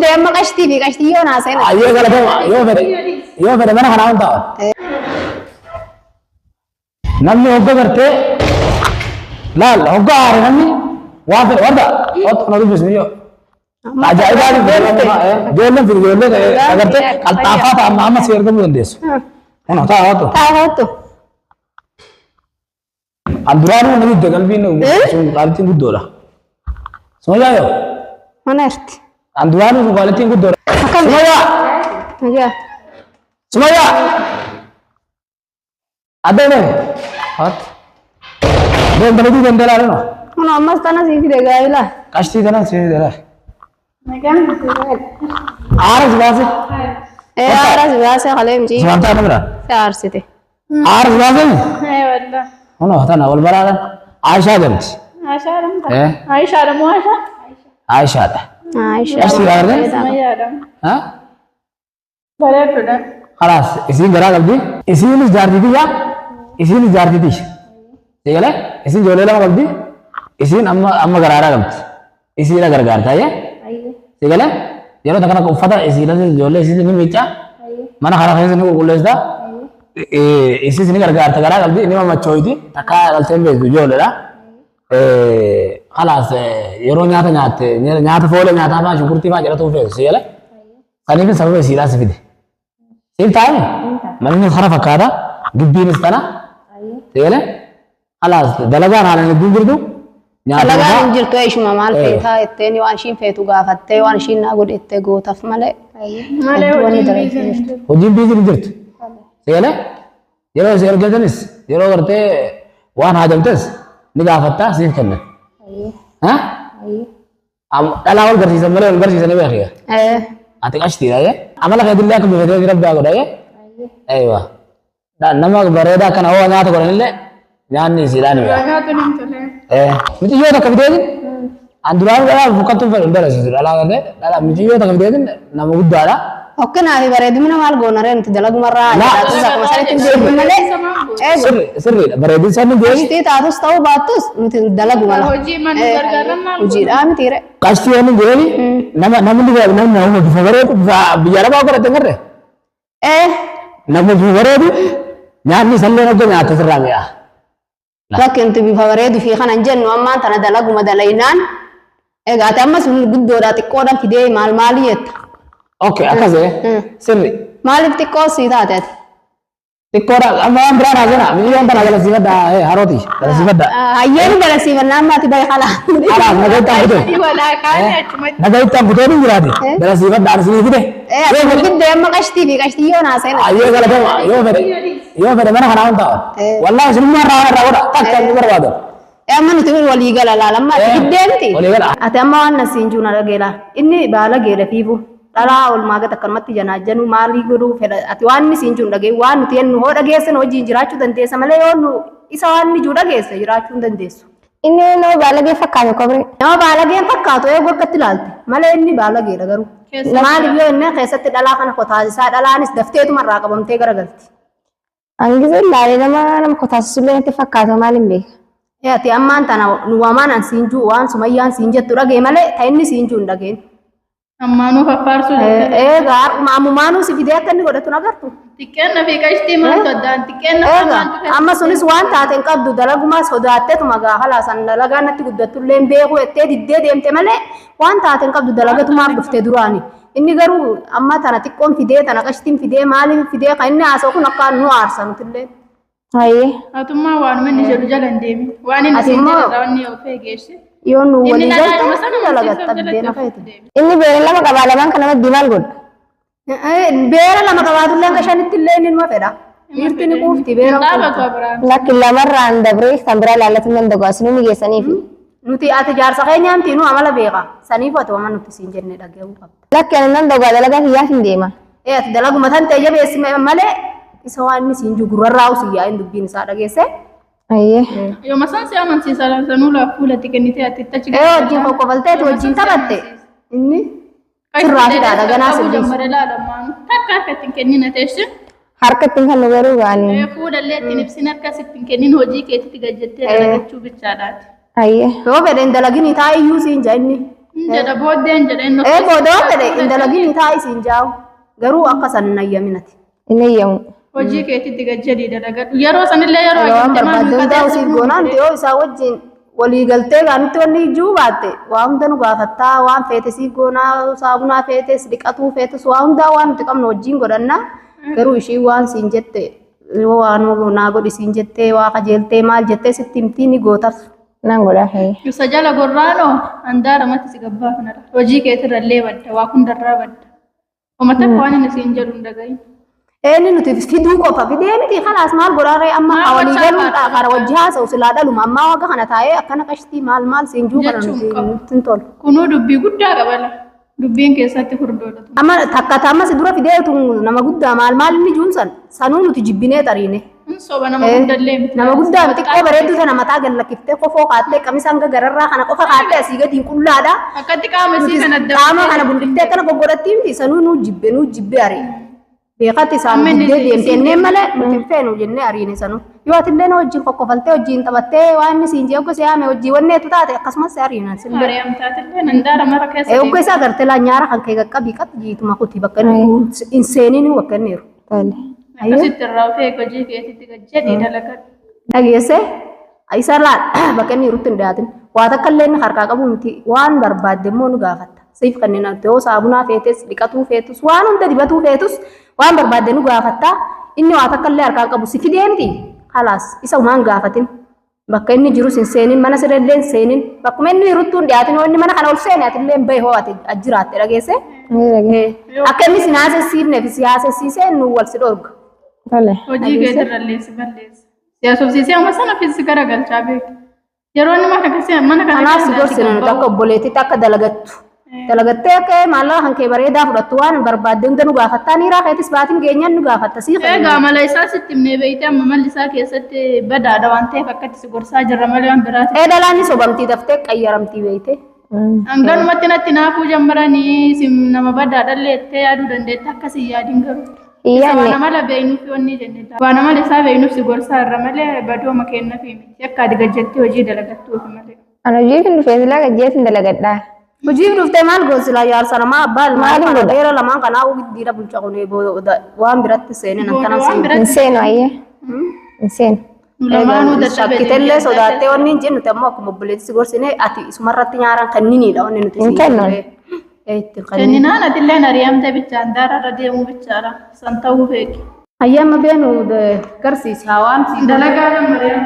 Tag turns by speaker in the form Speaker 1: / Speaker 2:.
Speaker 1: قد ما قشتي في قشتي يوم عسين
Speaker 2: أيه قال يوم فده mana خناون تاو نمني هوجا करते لا هوجا आ रहे नमनी वहाँ पे वर्दा बहुत नदी बस नहीं हो अजाइब आदमी जोड़ने फिर जोड़ने अगर ते अल्ताफा था मामा शेयर का मुझे देश है ना था तो अंदरान में नदी दगल भी नहीं सुन गालती कुछ दोला समझ आये हो
Speaker 1: mana erti
Speaker 2: अंदरान में गालती कुछ दोला समझ आ अदे ने हाथ दो बंदे बंदे ला रहे ना
Speaker 1: mana amma sana sih kira gaya lah
Speaker 2: कश्ती था ना सीधे दे रहा
Speaker 1: macam
Speaker 2: आरस बासे
Speaker 1: aras biasa kalian sih
Speaker 2: जवानता है मेरा
Speaker 1: aras itu
Speaker 2: आरस बासे
Speaker 3: والله
Speaker 2: होना होता ना वल बरादा आयशा जमच
Speaker 3: عائشة عائشة مو عائشة
Speaker 2: आयशा था
Speaker 1: Aisyah
Speaker 2: कश्ती ला रहे
Speaker 3: ما يعلم
Speaker 2: हाँ
Speaker 3: بريء
Speaker 2: خلاص इसी गरा गलती इसी ने जारती थी या इसी ने जारती थी ठीक है इसी जोले लगा गलती इसी ने अम्मा गरारा गलती इसी ने गरगार था ये ठीक है ये लोग तकना उफ़ता इसी ने जोले इसी ने बेचा mana खरा खाने से नहीं बोले था इसी ने गरगार था गरा गलती इन्हें मत चोई थी तका गलती में जोले ला خلاص يرو نياتا نياتا فوله نياتا ما شكرتي ما جرى توفي سي لا ثاني في سبب سيلا سفيدي سيل تايم من خرف كذا جبي نستنا سي لا خلاص دلغان على ندوردو
Speaker 1: dalagaan hin jirtu eeshuma maal feetaa itteen waan ishiin feetu gaafattee waan ishiin naa godhette gootaaf malee
Speaker 3: malee
Speaker 2: hojii biizi jirtu seela yeroo si argatanis yeroo gartee waan haajamtes ni gaafattaa siif kennan ha dhalaa wal garsiisan malee wal garsiisanii beekiya ati qashtiidha ye amala feetillee akka bifetee rabbi haa godha ye aywa nama bareedaa kana hoo nyaata godhanillee nyaanni isiidhaan miti yoo takka biteetin anduraan dhalaa bukkattuun fedhu darasiisu dhalaa gartee dhalaa miti yoo takka biteetin nama guddaadha
Speaker 1: okkenaafi bareedumina maal goonaree nuti dalagumarraa taatus akkuma sanitti deebi malee
Speaker 2: sirriidha bareedin sanni deebi
Speaker 1: qashtii taatus ta'uu baattus nuti dalagu mala hojiidhaa mitiire
Speaker 2: qashtii wanni deebi namni bifa bareedu biyya lafaa godhate garre namni bifa bareedu nyaanni isallee hojja nyaata sirraa mi'a
Speaker 1: bakki nuti bifa bareedu fi kanan jennu ammaan tana dalaguma dalaynaan egaa ati ammas guddoodhaa xiqqoodhaan fidee maal maalii jetta
Speaker 2: okay akase sirri
Speaker 1: maaliif xiqqoo sii taate ati
Speaker 2: xiqqoodha amma waan biraan haasana miliyoon tana galasiifadha harooti galasiifadha
Speaker 1: hayyeenu galasiifannaan maati bahe kalaa
Speaker 2: kalaaf naga ittaan buteen hin jiraate galasiifadha arsinii fide
Speaker 1: giddee amma qashtii fi qashtii yoo naaseen
Speaker 2: ayyee galatama yoo fedhe mana kanaa hin taa'an wallahi isinummaa irraa godha takka inni barbaadu
Speaker 1: amma nuti walii gala laalamma ati giddee miti ati amma waan nasiin juuna dhageela inni baala geedha fiifu dhalaa oolmaa gata akkanumatti janaajjanu maalii godhuu fedha ati waan inni siin juun dhagee waan nuti yennu hoo dhageessan hojiin jiraachuu dandeessa malee yoo nu isa waan inni juu dhageesse jiraachuu hin dandeessu.
Speaker 4: Inni nama baalagee fakkaatu kobri.
Speaker 1: Nama baalagee fakkaatu eeguu akkatti ilaalte malee inni baalageedha garuu. Maaliif yoo inni keessatti dhalaa kana kotaasisaa dhalaanis dafteetumarraa qabamtee garagalti.
Speaker 4: Angizee ilaalee nama kotaasisullee itti fakkaatu maaliin beeka.
Speaker 1: Ati ammaan tana nuwamaan an siin juu waan sumayyaan siin jettu dhagee malee ta inni siin juu hin dhageen.
Speaker 3: Ammaanuu faffaarsu
Speaker 1: eegaa ammumaanuu si fidee akka inni godhatu nagartu.
Speaker 3: Xiqqeenna fi qashtii maaltu addaan xiqqeenna
Speaker 1: amma sunis waan taateen qabdu dalagumaa sodaatteetuma gaafa laasan dalagaa natti guddattullee beekuu ettee diddee deemte malee waan taateen qabdu dalagatumaaf dhufte duraani. Inni garuu amma tana xiqqoon fidee tana qashtiin fidee maaliif fidee kan inni haasa'u kun akka nu aarsa nutillee.
Speaker 4: Hayyee.
Speaker 3: Atummaa waanuma inni jedhu jala hin deemi. Waan inni siin jedhu raawwanni yoo fe'e geesse.
Speaker 1: Yoo nu walii galta dalagatta biddeena feetu.
Speaker 4: Inni beera lama qabaa lamaan kan namatti maal godha?
Speaker 1: Beera lama qabaatullee akka shanitti illee inni numa fedha. Dhiirti ni quufti beera quufti.
Speaker 4: Lakki lamarraan dabree kan biraa ilaallatu nan dagaa sinuu geessaniif.
Speaker 1: Nuti ati jaarsa keenyaamti nu amala beeka. Saniif ati waan nuti siin jenne dhaggeeffatu qabda.
Speaker 4: Lakki nan dagaa dalagaa hiyyaaf hin deema.
Speaker 1: Ati dalaguma tan ta'e jabeessi malee isa waan inni siin jugurarraa usiyyaa hin dubbiin isaa dhageesse.
Speaker 4: Ayyee.
Speaker 3: Yoo masaan si amansiisa sanuu laaf fuulatti kennitee ati itti achi
Speaker 1: wajjin kokkofalteeti wajjin taphatte inni sirraa fidaadha ganaa sirriis.
Speaker 3: Takka akka ittiin kennina teessu.
Speaker 4: Harka ittiin kan nu garuu gaanii.
Speaker 3: Fuudhallee ittiin ibsin akka ittiin kennin hojii keetitti gajjattee dalagachuu bichaadhaati.
Speaker 4: Ayyee.
Speaker 1: Yoo fedhen dalagini taa'iyyuu siin jaa inni
Speaker 3: Jada booddeen jedha inni
Speaker 1: boodoo fedhe indalagini taa'ii siin jaa'u garuu akka san nayyaminati.
Speaker 4: Inni yemmu.
Speaker 3: hojii keetitti gajjadii dalagadhu yeroo sanillee yeroo
Speaker 1: Waan barbaaddan taa'u siif goonaan yoo isaa wajjin walii galtee gaanitti wanni ijuu baatte waa hunda nu gaafattaa waan feete siif goonaa saabunaa feetes dhiqatuu feetes waa hundaa waan nuti qabnu wajjin godhanna garuu ishii waan siin jette waan naa godhi siin jettee waa qajeeltee maal jettee sitti himtii ni gootas.
Speaker 4: Naan godhaa fe'ee.
Speaker 3: Ibsa jala gorraanoo handaara matti si gabbaa kanarra hojii keetirrallee badda waa hundarraa badda. Uummata waan inni siin jedhu hin dhagahin.
Speaker 1: Eni nuti fiduu qofa fidee miti khalaas maal godhaaree amma walii galuudha kara wajji haasa'u silaa dhaluma amma wagga kana taa'ee akkana qashtii maal siinjuu kana nuti tolu.
Speaker 3: Kunuu dubbii guddaa qabala. Dubbiin keessatti furdoodha.
Speaker 1: Amma takka tamma si dura fideetu nama guddaa maal inni juunsan sanuu nuti jibbinee xariine.
Speaker 3: Soba nama guddallee miti.
Speaker 1: Nama guddaa miti xiqqoo bareedduu sana mataa gallakiftee kofoo kaattee qamisa hanga gararraa kana qofa kaattee asii gadi qullaadha.
Speaker 3: Akkatti qaama isii kana adda.
Speaker 1: Qaama kana bundiftee kana goggodhatti miti sanuu nuu jibbe ariine. Beekati isaan guddee deemtee malee nuti feenu jennee ariine sanuu. Yoo atillee na wajjin kokkofaltee wajjin taphattee waan inni siin jee ogga siyaame wajjii wanneetu taate akkasumas ariina sillee.
Speaker 3: Ari'amtaatillee nandaara mara keessa.
Speaker 1: Ogga isaa gartee laa nyaara kan kee qaqqabii qat jiituma kuti bakka inni hin seeniin bakka inni jiru.
Speaker 3: Akkasitti irraa ofee hojii keetitti gajjadii dalagadhu.
Speaker 1: Dhageesse isa laal bakka inni jirutti hin dhiyaatin waa takka illee inni harkaa qabu miti waan barbaadde immoo nu gaafatta. Siif kanneen akka yoo saabunaa feetes dhiqatuu feetus waan hunda dibatuu feetus waan barbaadde nu gaafatta inni waa takka illee harkaa qabu si fidee miti khalaas isa waan gaafatin bakka inni jirus hin seenin mana sirellee hin seenin bakkuma inni jirutti hin dhiyaatin inni mana kana ol seene atillee hin bahe hoo ati ajjiraatte dhageesse akka inni si naasessiifneef si haasessiisee nu wal si dhorga.
Speaker 3: Hojii keetirrallee si balleessa. Siyaasofsiisee amma sana fi si garagalchaa beeku. Yeroo inni mana kana
Speaker 1: kanaaf si gorsina nuti akka obboleettitti akka dalagattu. Dalagattee akka maallaqa kan kee bareedaa fudhattu waan barbaadde hunda nu gaafattaa ni raakeetis baatiin keenyan nu gaafatta sii
Speaker 3: fayyada. Egaa mala isaa sitti himnee beeytee amma malli isaa keessatti badaadha waan ta'eef akkatti si gorsaa jirra malee waan biraati.
Speaker 1: Dhalaan ni sobamtii daftee qayyaramtii beeytee.
Speaker 3: Hanganumatti natti naafuu jammaranii nama badaadhallee itti yaaduu dandeetta akkasii yaadiin garuu. Waan amala beeynuuf wanni jenne. Waan amala isaa beeynuuf si gorsaa irra malee badooma kenna fi miti akka ati gajjettee hojii dalagattuuf malee.
Speaker 4: Ana hojii kan dhufee silaa gajjeetiin dalagadhaa.
Speaker 1: Hojii dhuftee maal goosila yaarsa namaa abbaan maal dheera lamaan kanaa giddiidha bulcha kunee waan biratti seenan akkanaan seenan.
Speaker 4: Hin seenu ayyee. Hin seenu.
Speaker 1: Shakkitellee sodaattee wanni hin jennu ammoo akkuma obboleetti si gorsine ati isumarratti nyaaran kanniniidha wanni nuti
Speaker 4: hin kennan.
Speaker 3: Kenninaan atillee ari'amtee bichaan daararra deemuu bichaadha. San ta'uu beeki.
Speaker 1: Ayyaama beenu garsiisi hawaan
Speaker 3: dalagaa lammaree.